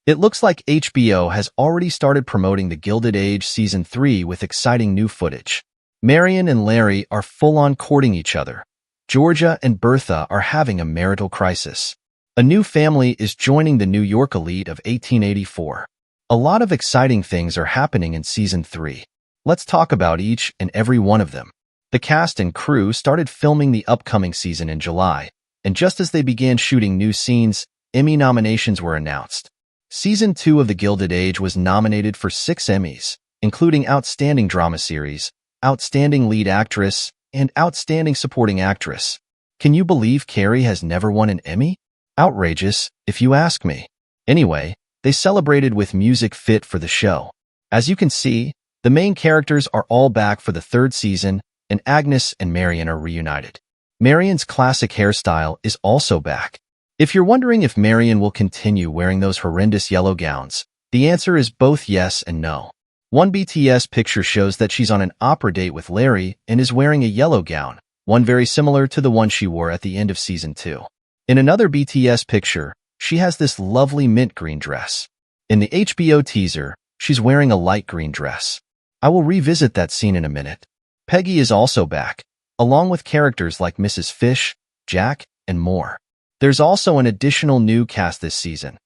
It looks like HBO has already started promoting The Gilded Age Season 3 with exciting new footage. Marian and Larry are full-on courting each other. Georgia and Bertha are having a marital crisis. A new family is joining the New York elite of 1884. A lot of exciting things are happening in Season 3. Let's talk about each and every one of them. The cast and crew started filming the upcoming season in July, and just as they began shooting new scenes, Emmy nominations were announced. Season 2 of The Gilded Age was nominated for 6 Emmys, including Outstanding Drama Series, Outstanding Lead Actress, and Outstanding Supporting Actress. Can you believe Carrie has never won an Emmy? Outrageous, if you ask me. Anyway, they celebrated with music fit for the show. As you can see, the main characters are all back for the 3rd season, and Agnes and Marian are reunited. Marian's classic hairstyle is also back. If you're wondering if Marian will continue wearing those horrendous yellow gowns, the answer is both yes and no. One BTS picture shows that she's on an opera date with Larry and is wearing a yellow gown, one very similar to the one she wore at the end of Season 2. In another BTS picture, she has this lovely mint green dress. In the HBO teaser, she's wearing a light green dress. I will revisit that scene in a minute. Peggy is also back, along with characters like Mrs. Fish, Jack, and more. There's also an additional new cast this season.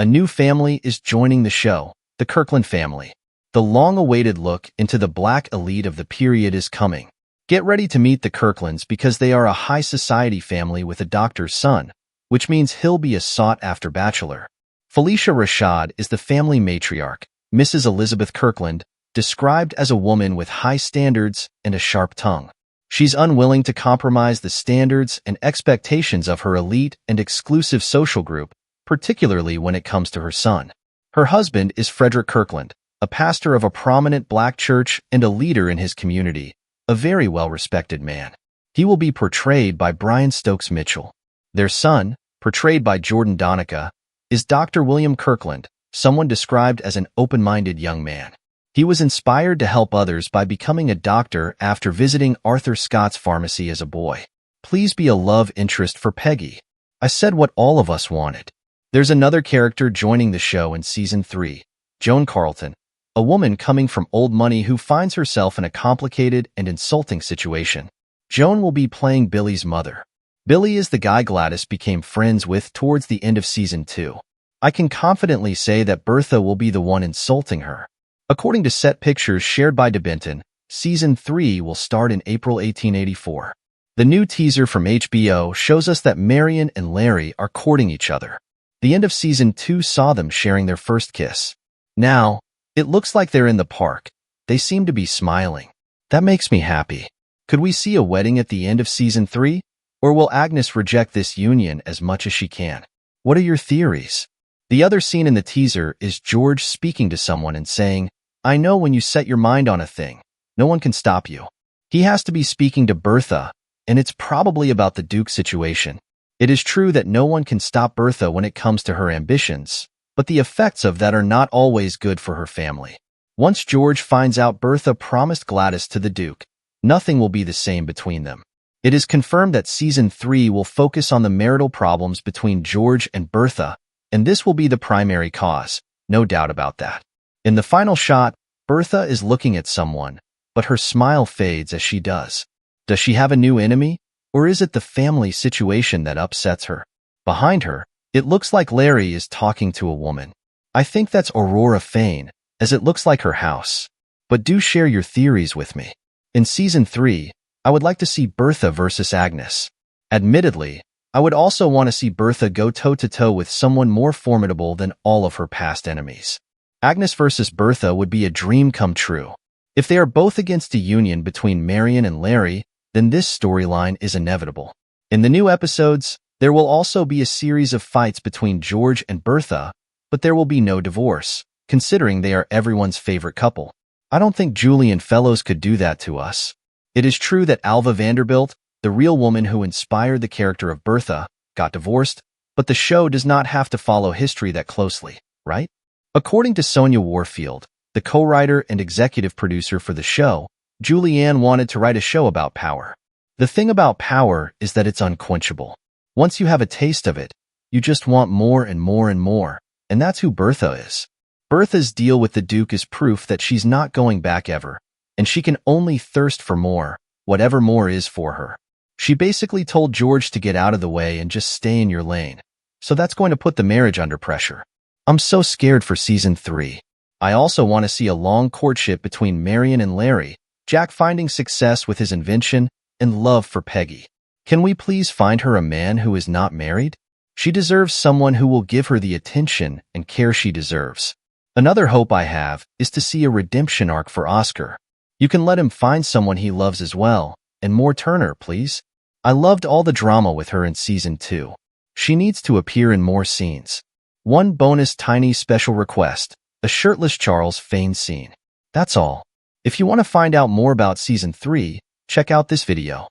A new family is joining the show, the Kirkland family. The long-awaited look into the black elite of the period is coming. Get ready to meet the Kirklands because they are a high society family with a doctor's son, which means he'll be a sought-after bachelor. Felicia Rashad is the family matriarch, Mrs. Elizabeth Kirkland, described as a woman with high standards and a sharp tongue. She's unwilling to compromise the standards and expectations of her elite and exclusive social group, particularly when it comes to her son. Her husband is Frederick Kirkland, a pastor of a prominent black church and a leader in his community, a very well-respected man. He will be portrayed by Brian Stokes Mitchell. Their son, portrayed by Jordan Donica, is Dr. William Kirkland, someone described as an open-minded young man. He was inspired to help others by becoming a doctor after visiting Arthur Scott's pharmacy as a boy. Please be a love interest for Peggy. I said what all of us wanted. There's another character joining the show in Season 3, Joan Carlton, a woman coming from old money who finds herself in a complicated and insulting situation. Joan will be playing Billy's mother. Billy is the guy Gladys became friends with towards the end of Season 2. I can confidently say that Bertha will be the one insulting her. According to set pictures shared by DeBenton, Season 3 will start in April 1884. The new teaser from HBO shows us that Marian and Larry are courting each other. The end of Season 2 saw them sharing their first kiss. Now, it looks like they're in the park. They seem to be smiling. That makes me happy. Could we see a wedding at the end of Season 3? Or will Agnes reject this union as much as she can? What are your theories? The other scene in the teaser is George speaking to someone and saying, "I know when you set your mind on a thing, no one can stop you." He has to be speaking to Bertha, and it's probably about the Duke situation. It is true that no one can stop Bertha when it comes to her ambitions, but the effects of that are not always good for her family. Once George finds out Bertha promised Gladys to the Duke, nothing will be the same between them. It is confirmed that Season 3 will focus on the marital problems between George and Bertha, and this will be the primary cause, no doubt about that. In the final shot, Bertha is looking at someone, but her smile fades as she does. Does she have a new enemy, or is it the family situation that upsets her? Behind her, it looks like Larry is talking to a woman. I think that's Aurora Fane, as it looks like her house. But do share your theories with me. In Season 3, I would like to see Bertha versus Agnes. Admittedly, I would also want to see Bertha go toe-to-toe with someone more formidable than all of her past enemies. Agnes versus Bertha would be a dream come true. If they are both against a union between Marian and Larry, then this storyline is inevitable. In the new episodes, there will also be a series of fights between George and Bertha, but there will be no divorce, considering they are everyone's favorite couple. I don't think Julian Fellows could do that to us. It is true that Alva Vanderbilt, the real woman who inspired the character of Bertha, got divorced, but the show does not have to follow history that closely, right? According to Sonia Warfield, the co-writer and executive producer for the show, Julianne wanted to write a show about power. The thing about power is that it's unquenchable. Once you have a taste of it, you just want more and more and more. and that's who Bertha is. Bertha's deal with the Duke is proof that she's not going back ever, and she can only thirst for more, whatever more is for her. She basically told George to get out of the way and just stay in your lane. So that's going to put the marriage under pressure. I'm so scared for season 3. I also want to see a long courtship between Marion and Larry, Jack finding success with his invention and love for Peggy. Can we please find her a man who is not married? She deserves someone who will give her the attention and care she deserves. Another hope I have is to see a redemption arc for Oscar. You can let him find someone he loves as well, and more Turner, please. I loved all the drama with her in season 2. She needs to appear in more scenes. One bonus tiny special request, a shirtless Charles Fane scene. That's all. If you want to find out more about season 3, check out this video.